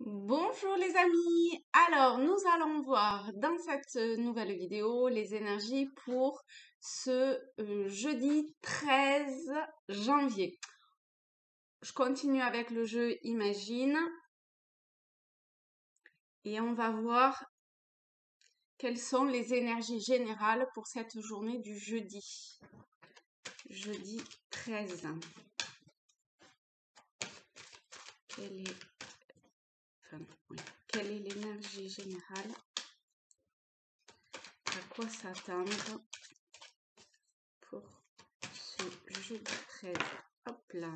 Bonjour les amis, alors nous allons voir dans cette nouvelle vidéo les énergies pour ce jeudi 13 janvier. Je continue avec le jeu Imagine et on va voir quelles sont les énergies générales pour cette journée du jeudi. Jeudi 13. Quelle est, Quelle est l'énergie générale? À quoi s'attendre pour ce jeudi 13? Hop là.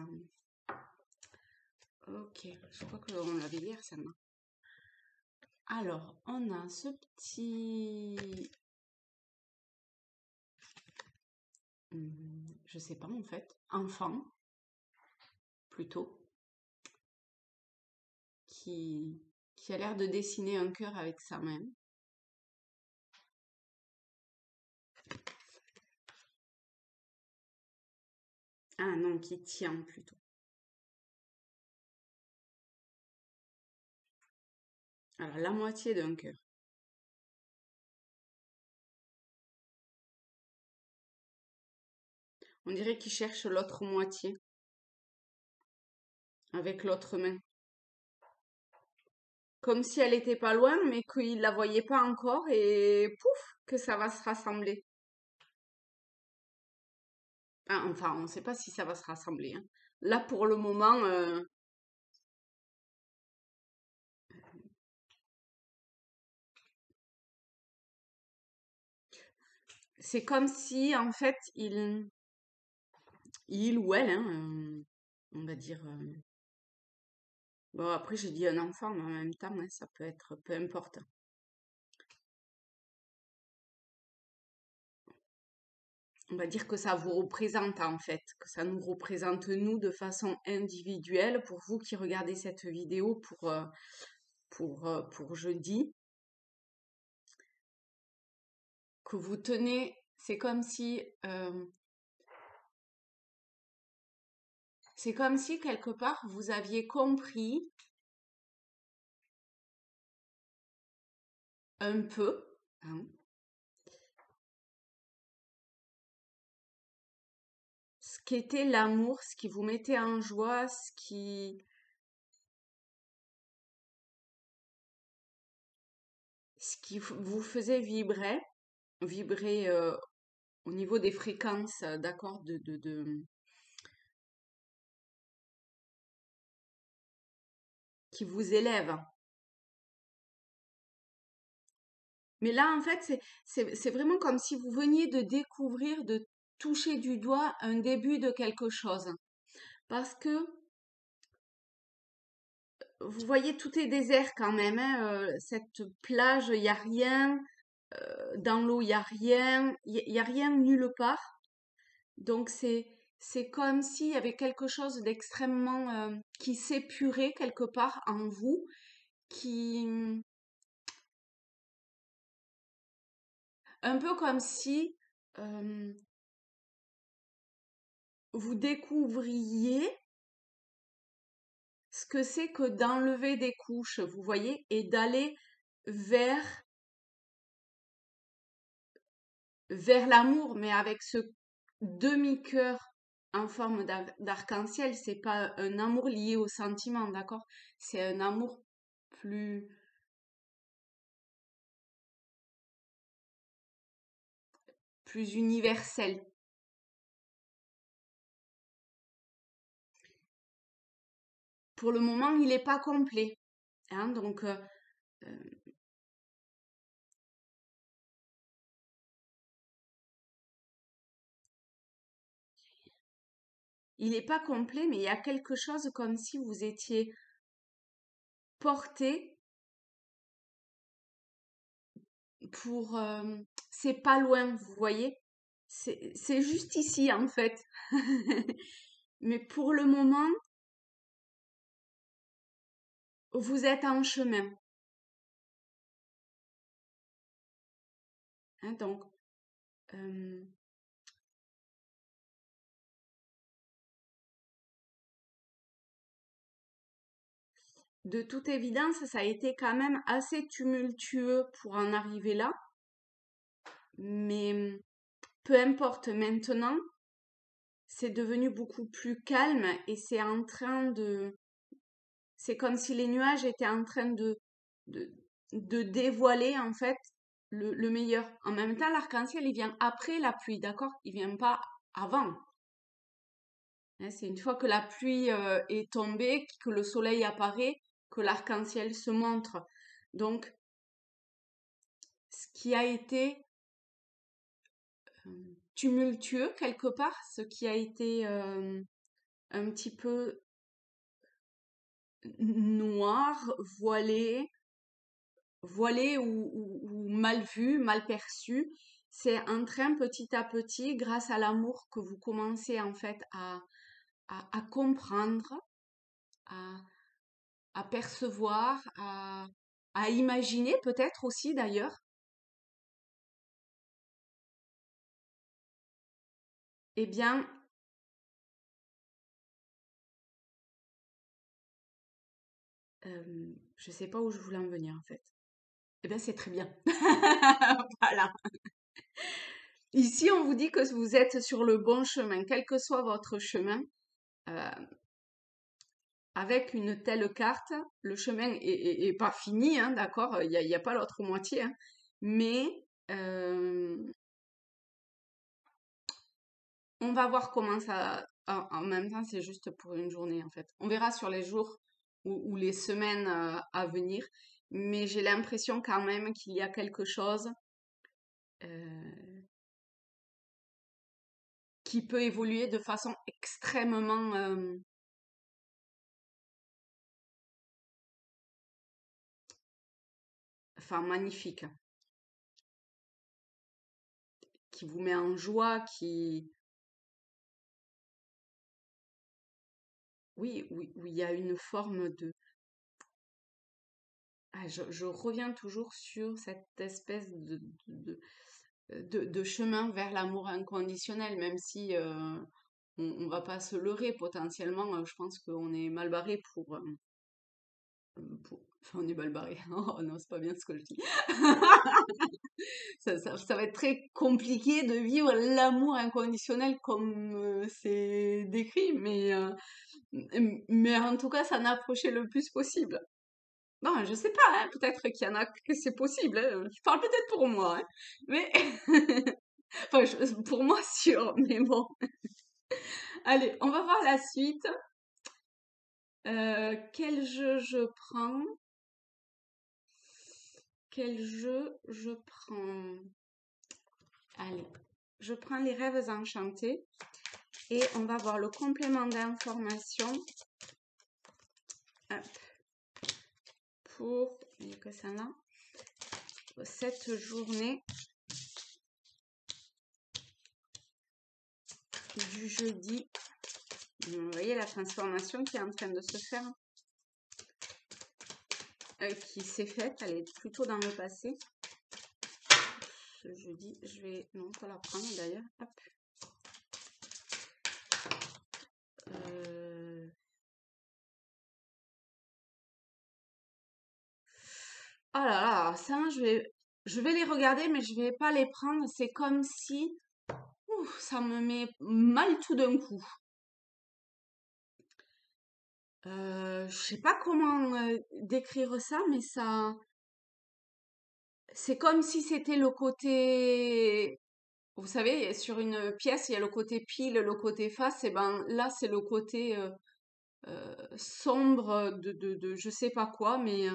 Ok, je crois qu'on l'avait hier, celle-là. Alors, on a ce petit... je sais pas en fait, enfant, plutôt, qui a l'air de dessiner un cœur avec sa main. Ah non, qui tient plutôt. Alors, la moitié d'un cœur. On dirait qu'il cherche l'autre moitié avec l'autre main. Comme si elle était pas loin, mais qu'il la voyait pas encore et pouf, que ça va se rassembler. Ah, enfin, on ne sait pas si ça va se rassembler, hein. Là, pour le moment, c'est comme si, en fait, il ou elle, hein, on va dire. Bon, après, j'ai dit un enfant, mais en même temps, hein, ça peut être peu importe. On va dire que ça vous représente, en fait, que ça nous représente, nous, de façon individuelle, pour vous qui regardez cette vidéo pour jeudi, que vous tenez, c'est comme si, quelque part, vous aviez compris un peu, hein, ce qu'était l'amour, ce qui vous mettait en joie, ce qui vous faisait vibrer au niveau des fréquences, d'accord, qui vous élèvent. Mais là, en fait, c'est vraiment comme si vous veniez de découvrir, de toucher du doigt un début de quelque chose. Parce que vous voyez, tout est désert quand même, hein, cette plage, il n'y a rien. Dans l'eau, il n'y a rien. Il y a rien nulle part. Donc, c'est comme s'il y avait quelque chose d'extrêmement qui s'épurait quelque part en vous, qui un peu comme si euh, vous découvriez ce que c'est que d'enlever des couches, vous voyez, et d'aller vers vers l'amour, mais avec ce demi-cœur en forme d'arc-en-ciel. C'est pas un amour lié au sentiment, d'accord? C'est un amour plus plus universel. Pour le moment, il n'est pas complet, hein, donc euh, il n'est pas complet, mais il y a quelque chose comme si vous étiez porté pour... c'est pas loin, vous voyez? C'est juste ici, en fait. Mais pour le moment, vous êtes en chemin, hein, donc, euh, de toute évidence, ça a été quand même assez tumultueux pour en arriver là. Mais peu importe, maintenant, c'est devenu beaucoup plus calme et c'est comme si les nuages étaient en train de, de dévoiler en fait le meilleur. En même temps, l'arc-en-ciel, il vient après la pluie, d'accord? Il vient pas avant. Hein, c'est une fois que la pluie est tombée, que le soleil apparaît, que l'arc-en-ciel se montre. Donc, ce qui a été tumultueux quelque part, ce qui a été un petit peu noir, voilé, voilé ou mal vu, mal perçu, c'est en train petit à petit, grâce à l'amour que vous commencez en fait à comprendre, à, à percevoir, à imaginer peut-être aussi d'ailleurs, eh bien, je sais pas où je voulais en venir en fait. Eh bien, c'est très bien. Voilà. Ici, on vous dit que vous êtes sur le bon chemin, quel que soit votre chemin. euh, Avec une telle carte, le chemin est pas fini, hein, d'accord? Il y a pas l'autre moitié, hein. Mais euh, on va voir comment ça. En même temps, c'est juste pour une journée, en fait. On verra sur les jours ou les semaines à venir. Mais j'ai l'impression quand même qu'il y a quelque chose euh, qui peut évoluer de façon extrêmement, enfin, magnifique, qui vous met en joie, oui, oui, où il y a une forme de. Ah, je reviens toujours sur cette espèce de chemin vers l'amour inconditionnel, même si on va pas se leurrer potentiellement. Je pense qu'on est mal barré Enfin, on est mal barré. Oh non, c'est pas bien ce que je dis. Ça va être très compliqué de vivre l'amour inconditionnel comme c'est décrit, mais en tout cas, ça en approcher le plus possible. Non, je sais pas, hein, peut-être qu'il y en a que c'est possible, hein. Je parle peut-être pour moi, hein. Mais enfin, pour moi sûr, mais bon. Allez, on va voir la suite. Quel jeu je prends? Quel jeu je prends? Allez, je prends les rêves enchantés et on va voir le complément d'information. Hop, pour, il n'y a que ça là, cette journée du jeudi. Vous voyez la transformation qui est en train de se faire, qui s'est faite, elle est plutôt dans le passé. Ce jeudi, je vais non pas la prendre d'ailleurs. Hop. Oh là là, ça, je vais les regarder, mais je vais pas les prendre. C'est comme si, ouf, ça me met mal tout d'un coup. Je sais pas comment décrire ça, mais c'est comme si c'était le côté, vous savez, sur une pièce, il y a le côté pile, le côté face, et ben là, c'est le côté sombre de je sais pas quoi, mais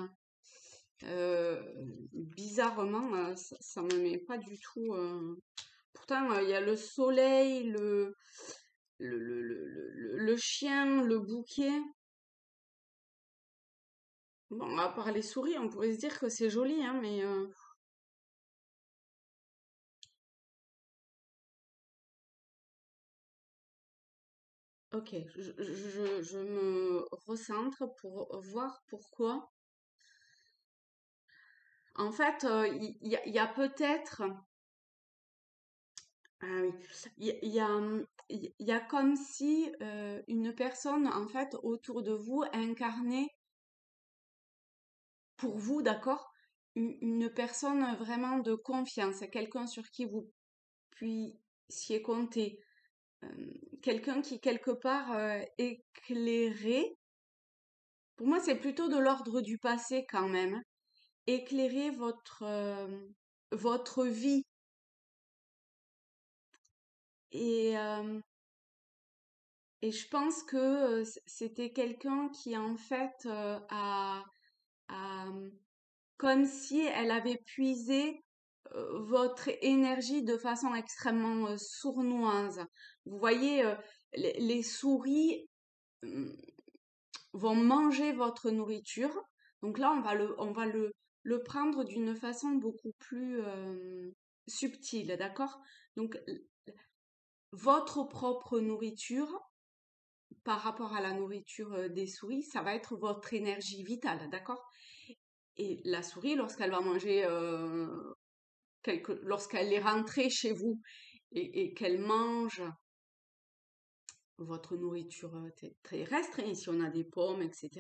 bizarrement, ça me met pas du tout. Pourtant, il y a le soleil, le chien, le bouquet. Bon, à part les souris, on pourrait se dire que c'est joli, hein, mais ok, je me recentre pour voir pourquoi. En fait, il y a peut-être, ah oui, il y a comme si une personne, en fait, autour de vous incarnait pour vous, d'accord, une personne vraiment de confiance, quelqu'un sur qui vous puissiez compter, quelqu'un qui quelque part éclairait, pour moi c'est plutôt de l'ordre du passé quand même, éclairer votre vie. Et, et je pense que c'était quelqu'un qui en fait a, comme si elle avait puisé votre énergie de façon extrêmement sournoise. Vous voyez, les souris hum, vont manger votre nourriture. Donc là, on va le prendre d'une façon beaucoup plus subtile, d'accord? Donc, votre propre nourriture par rapport à la nourriture des souris, ça va être votre énergie vitale, d'accord? Et la souris, lorsqu'elle va manger lorsqu'elle est rentrée chez vous et qu'elle mange votre nourriture terrestre, hein, ici on a des pommes, etc.,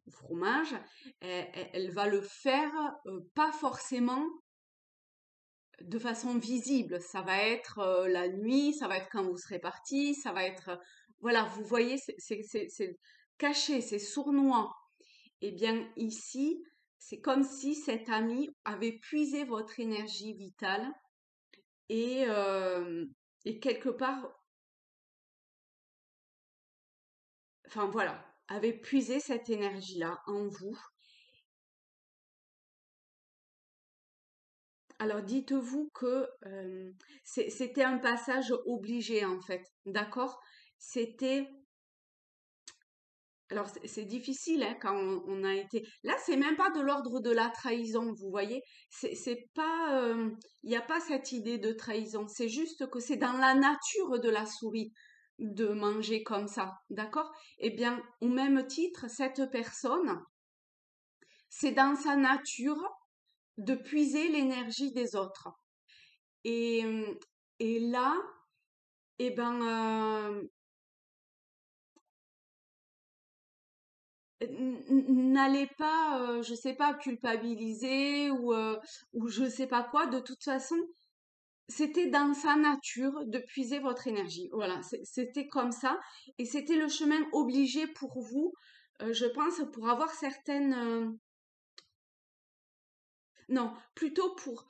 ou fromage, elle va le faire pas forcément de façon visible. Ça va être la nuit, ça va être quand vous serez parti, ça va être... voilà, vous voyez, c'est caché, c'est sournois. Eh bien, ici, c'est comme si cet ami avait puisé votre énergie vitale et, euh, et quelque part, enfin voilà, avait puisé cette énergie-là en vous. Alors dites-vous que c'était un passage obligé en fait, d'accord? C'était, alors c'est difficile hein, quand on a été. Là, c'est même pas de l'ordre de la trahison, vous voyez? C'est pas, il n'y a pas cette idée de trahison. C'est juste que c'est dans la nature de la souris de manger comme ça, d'accord? Eh bien, au même titre, cette personne, c'est dans sa nature de puiser l'énergie des autres. Et, et là, eh ben, n'allez pas, je sais pas, culpabiliser ou je sais pas quoi. De toute façon, c'était dans sa nature de puiser votre énergie. Voilà, c'était comme ça. Et c'était le chemin obligé pour vous, je pense, pour avoir certaines... non, plutôt pour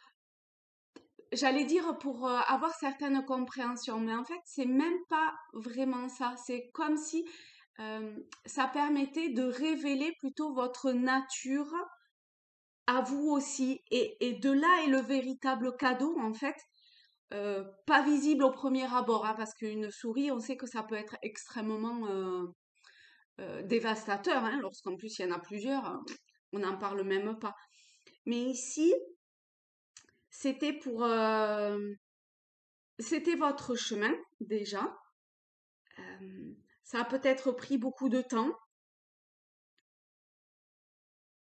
j'allais dire pour avoir certaines compréhensions, mais en fait, c'est même pas vraiment ça. C'est comme si ça permettait de révéler plutôt votre nature à vous aussi. Et de là est le véritable cadeau, en fait, pas visible au premier abord, hein, parce qu'une souris, on sait que ça peut être extrêmement dévastateur, hein, lorsqu'en plus il y en a plusieurs, on n'en parle même pas. Mais ici, c'était pour, c'était votre chemin déjà. Ça a peut-être pris beaucoup de temps,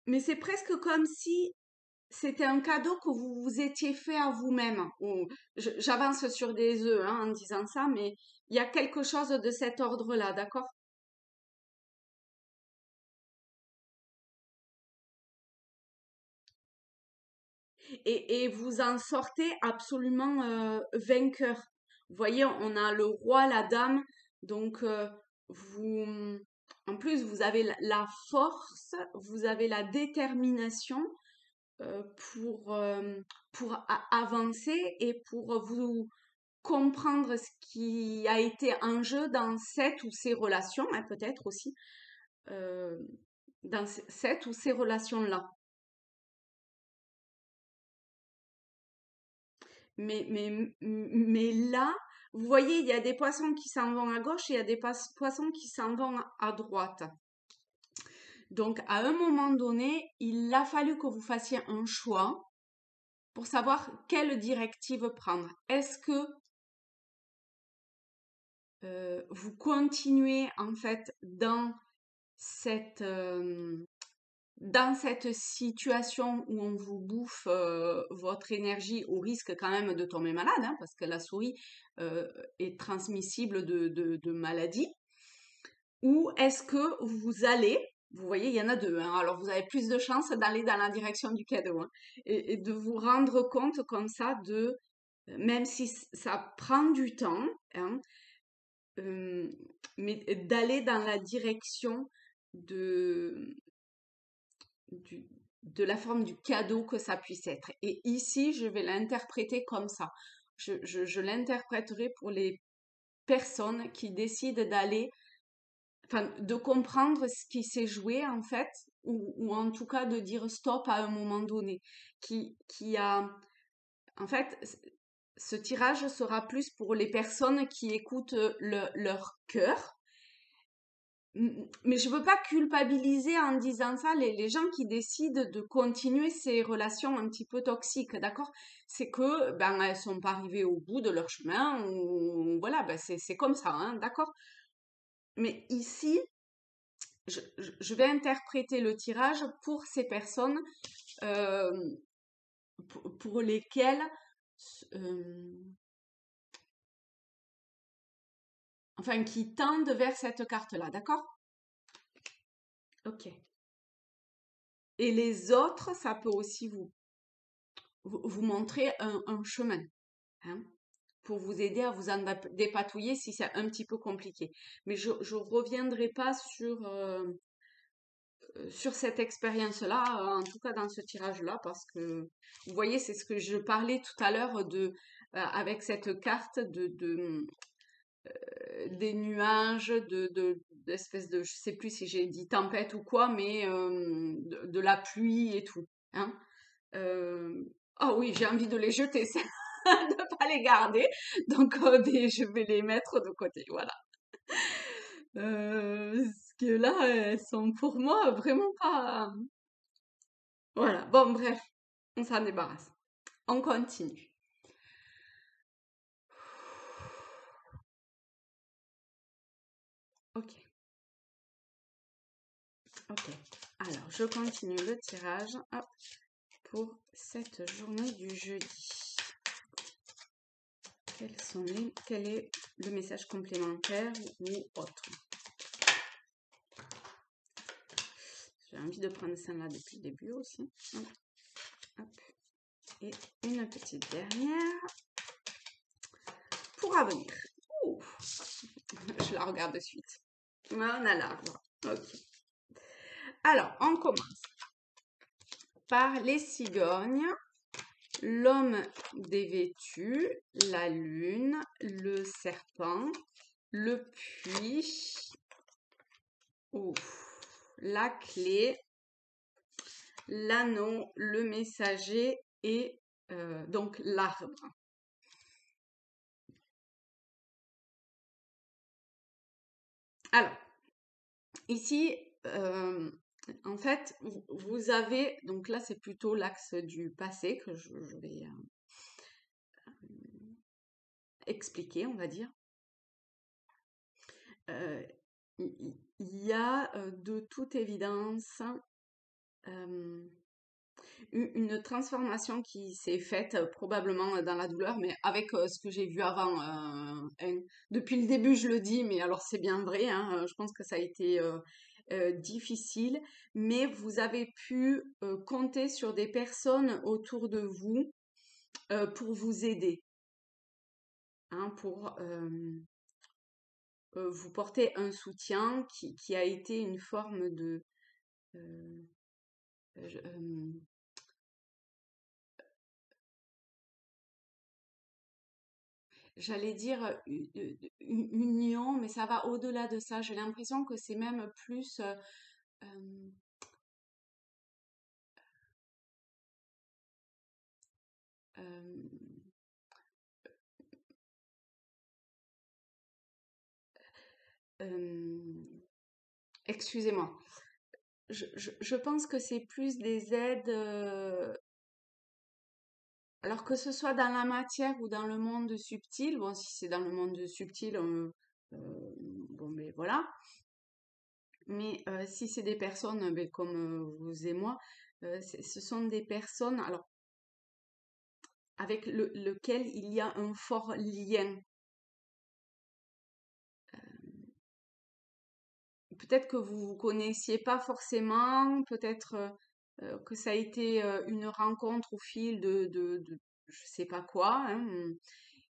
mais c'est presque comme si c'était un cadeau que vous vous étiez fait à vous-même. J'avance sur des œufs hein, en disant ça, mais il y a quelque chose de cet ordre-là, d'accord? Et vous en sortez absolument vainqueur. Vous voyez, on a le roi, la dame, donc vous, en plus, vous avez la force, vous avez la détermination euh, pour, euh, pour avancer et pour vous comprendre ce qui a été en jeu dans cette ou ces relations, hein, peut-être aussi, euh, dans cette ou ces relations-là. Mais là, vous voyez, il y a des poissons qui s'en vont à gauche et il y a des poissons qui s'en vont à droite. Donc, à un moment donné, il a fallu que vous fassiez un choix pour savoir quelle directive prendre. Est-ce que vous continuez en fait cette, euh, dans cette situation où on vous bouffe votre énergie au risque quand même de tomber malade, hein, parce que la souris est transmissible de maladies, ou est-ce que vous allez vous voyez, il y en a deux, hein, alors vous avez plus de chances d'aller dans la direction du cadeau, hein, et de vous rendre compte comme ça de, même si ça prend du temps, hein, euh, mais d'aller dans la direction de, du- de la forme du cadeau que ça puisse être. Et ici, je vais l'interpréter comme ça. Je l'interpréterai pour les personnes qui décident d'aller, enfin, de comprendre ce qui s'est joué en fait, ou en tout cas de dire stop à un moment donné, qui a, en fait, ce tirage sera plus pour les personnes qui écoutent leur cœur. Mais je veux pas culpabiliser en disant ça les gens qui décident de continuer ces relations un petit peu toxiques, d'accord? C'est que ben elles sont pas arrivées au bout de leur chemin ou voilà, ben c'est comme ça, hein, d'accord? Mais ici, je vais interpréter le tirage pour ces personnes euh, pour lesquelles euh, enfin qui tendent vers cette carte-là, d'accord? Ok. Et les autres, ça peut aussi vous montrer un chemin, hein, pour vous aider à vous en dépatouiller si c'est un petit peu compliqué. Mais je ne reviendrai pas sur cette expérience-là, en tout cas dans ce tirage-là, parce que vous voyez, c'est ce que je parlais tout à l'heure avec cette carte des nuages, d'espèces de, je sais plus si j'ai dit tempête ou quoi, mais de la pluie et tout, hein. Oh oui, j'ai envie de les jeter, de pas les garder. Donc, je vais les mettre de côté, voilà. Parce que là, elles sont pour moi vraiment pas. Voilà. Bon, bref, on s'en débarrasse. On continue. Ok, ok. Alors, je continue le tirage, hop, pour cette journée du jeudi. Quel est le message complémentaire ou autre? J'ai envie de prendre celle-là depuis le début aussi. Hop, hop. Et une petite dernière pour avenir. Ouh, je la regarde de suite. On a l'arbre. Ok. Alors, on commence par les cigognes, l'homme dévêtu, la lune, le serpent, le puits, ouf, la clé, l'anneau, le messager et donc l'arbre. Alors, ici, en fait, vous avez, donc là c'est plutôt l'axe du passé que je vais expliquer, on va dire. Euh, il y a de toute évidence une transformation qui s'est faite probablement dans la douleur, mais avec ce que j'ai vu avant. Depuis le début, je le dis, mais alors c'est bien vrai, hein, je pense que ça a été difficile, mais vous avez pu compter sur des personnes autour de vous pour vous aider, hein, pour vous porter un soutien qui a été une forme de... euh, je- euh, j'allais dire une union, mais ça va au-delà de ça. J'ai l'impression que c'est même plus... euh, euh, euh, excusez-moi. Je pense que c'est plus des aides, alors que ce soit dans la matière ou dans le monde subtil. Bon, si c'est dans le monde subtil, bon, mais voilà. Mais si c'est des personnes comme vous et moi, ce sont des personnes alors, avec lequel il y a un fort lien. peut-être que vous vous connaissiez pas forcément, peut-être que ça a été une rencontre au fil de je sais pas quoi, hein,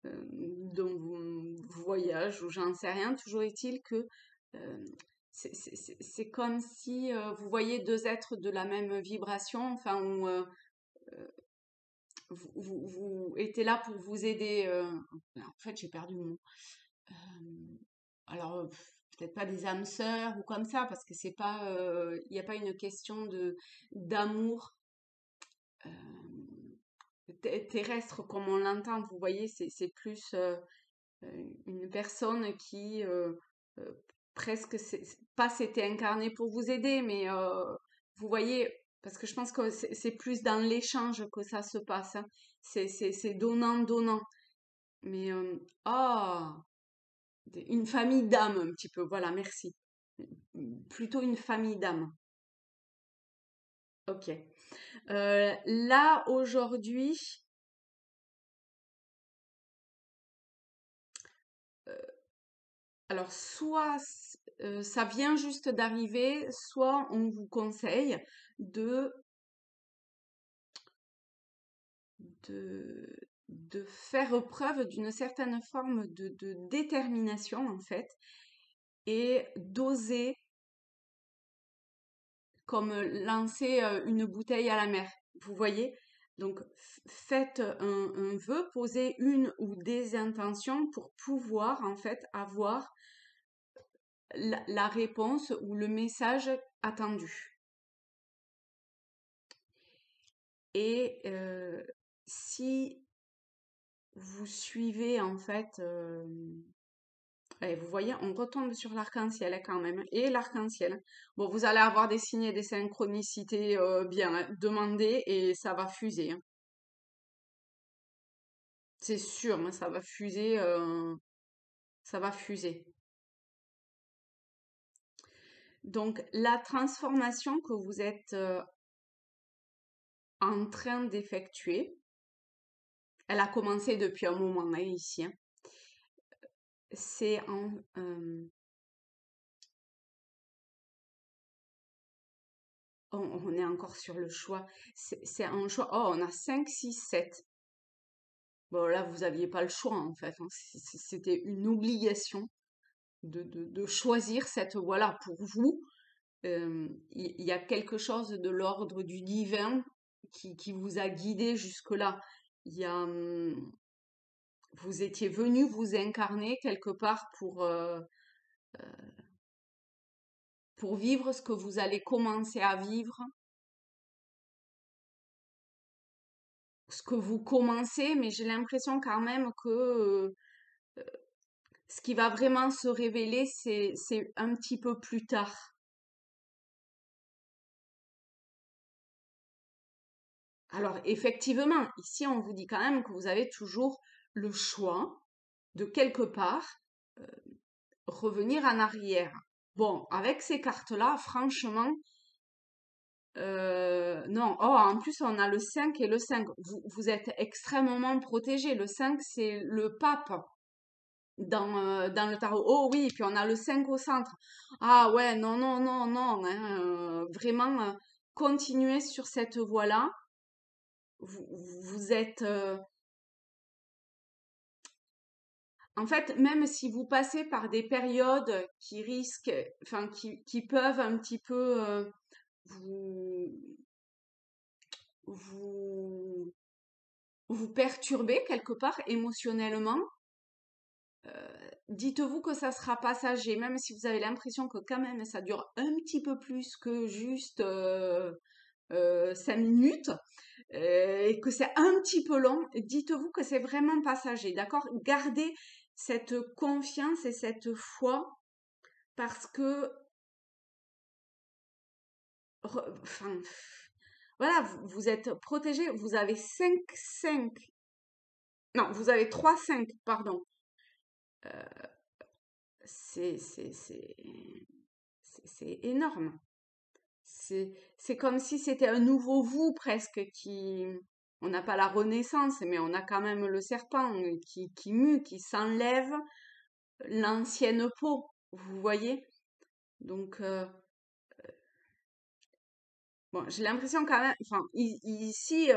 euh, voyage ou j'en sais rien. Toujours est-il que euh, c'est comme si vous voyez deux êtres de la même vibration, enfin, où vous étiez là pour vous aider. En fait, j'ai perdu mon mot. Euh, alors, peut-être pas des âmes sœurs ou comme ça, parce que c'est pas, il n'y a pas une question de d'amour terrestre comme on l'entend. Vous voyez, c'est plus une personne qui euh, presque pas s'était incarnée pour vous aider, mais vous voyez, parce que je pense que c'est plus dans l'échange que ça se passe, hein. C'est donnant-donnant. Mais ah, une famille d'âmes un petit peu, voilà, merci. Plutôt une famille d'âmes. Ok. Là, aujourd'hui, alors soit ça vient juste d'arriver, soit on vous conseille de, de, de faire preuve d'une certaine forme de détermination, en fait, et d'oser comme lancer une bouteille à la mer. Vous voyez? Donc, faites un vœu, posez une ou des intentions pour pouvoir en fait avoir la réponse ou le message attendu. Et si vous suivez en fait, vous voyez, on retombe sur l'arc-en-ciel hein, quand même, et l'arc-en-ciel. Bon, vous allez avoir des signes et des synchronicités bien, hein, demandez et ça va fuser, hein. C'est sûr, mais ça va fuser, ça va fuser. Donc, la transformation que vous êtes en train d'effectuer, elle a commencé depuis un moment hein, ici, hein. C'est en, on est encore sur le choix. C'est un choix. Oh, on a 5, 6, 7. Bon, là, vous n'aviez pas le choix, en fait, hein. C'était une obligation de choisir cette voie-là pour vous. Il y a quelque chose de l'ordre du divin qui vous a guidé jusque-là. Il y a, vous étiez venu vous incarner quelque part pour vivre ce que vous allez commencer à vivre, ce que vous commencez, mais j'ai l'impression quand même que ce qui va vraiment se révéler, c'est un petit peu plus tard. Alors, effectivement, ici, on vous dit quand même que vous avez toujours le choix de quelque part revenir en arrière. Bon, avec ces cartes-là, franchement, non. Oh, en plus, on a le 5 et le 5. Vous êtes extrêmement protégé. Le 5, c'est le pape dans le tarot. Oh oui, et puis on a le 5 au centre. Ah ouais, non, non, non, non, hein, vraiment, continuez sur cette voie-là. Vous êtes... en fait, même si vous passez par des périodes qui risquent, enfin, qui peuvent un petit peu vous, vous, vous perturber quelque part émotionnellement, dites-vous que ça sera passager, même si vous avez l'impression que quand même ça dure un petit peu plus que juste 5 minutes et que c'est un petit peu long, dites-vous que c'est vraiment passager, d'accord? Gardez cette confiance et cette foi parce que, enfin, voilà, vous êtes protégé, vous avez 5, non, vous avez 3, 5, pardon. C'est énorme. C'est comme si c'était un nouveau vous presque qui... On n'a pas la renaissance, mais on a quand même le serpent qui mue, qui s'enlève l'ancienne peau. Vous voyez? Donc, bon, j'ai l'impression quand même, enfin, ici,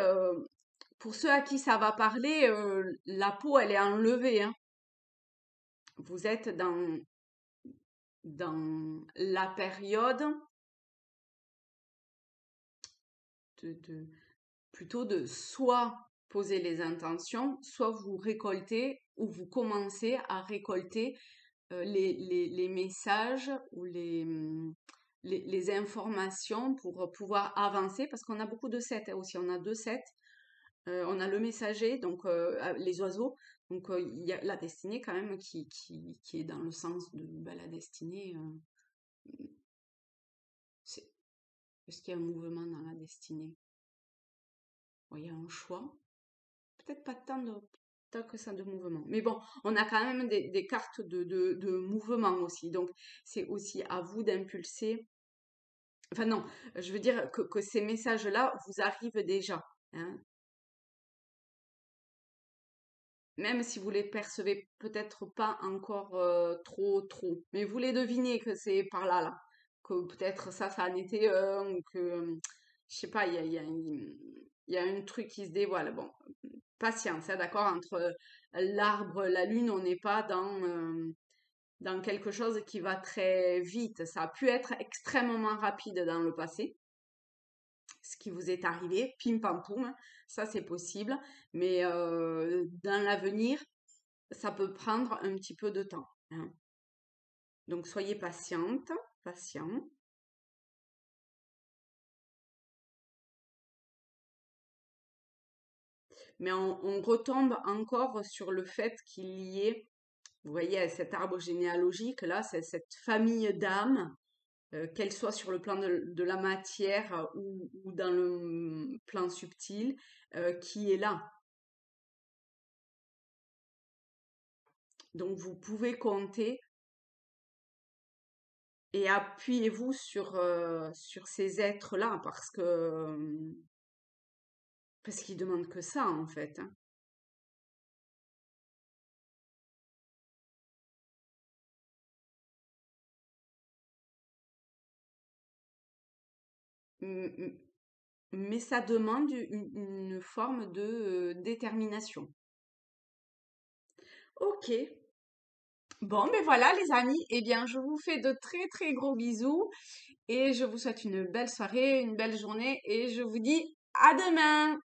pour ceux à qui ça va parler, la peau, elle est enlevée, hein. Vous êtes dans la période de plutôt de soit poser les intentions, soit vous récoltez ou vous commencez à récolter les messages ou les informations pour pouvoir avancer, parce qu'on a beaucoup de sets hein, aussi, on a deux sets. On a le messager, donc les oiseaux. Donc il y a la destinée quand même qui est dans le sens de bah, la destinée. C'est, est-ce qu'il y a un mouvement dans la destinée? Bon, il y a un choix. Peut-être pas tant que ça de mouvement. Mais bon, on a quand même des cartes de mouvement aussi. Donc c'est aussi à vous d'impulser. Enfin non, je veux dire que ces messages-là vous arrivent déjà, hein. Même si vous les percevez peut-être pas encore trop, mais vous les devinez que c'est par là, là. Que peut-être ça en était un, ou que, je sais pas, il y a un truc qui se dévoile. Bon, patience, hein, d'accord, entre l'arbre, la lune, on n'est pas dans quelque chose qui va très vite. Ça a pu être extrêmement rapide dans le passé, ce qui vous est arrivé, pim pam poum, hein, ça c'est possible, mais dans l'avenir, ça peut prendre un petit peu de temps, hein. Donc soyez patiente, patient. Mais on retombe encore sur le fait qu'il y ait, vous voyez, cet arbre généalogique là, c'est cette famille d'âmes, qu'elle soit sur le plan de la matière ou dans le plan subtil, qui est là. Donc vous pouvez compter et appuyez-vous sur ces êtres-là parce qu'ils demandent que ça en fait, hein. M- m- Mais ça demande une forme de détermination. Ok. Bon, ben voilà les amis, eh bien je vous fais de très très gros bisous et je vous souhaite une belle soirée, une belle journée et je vous dis à demain.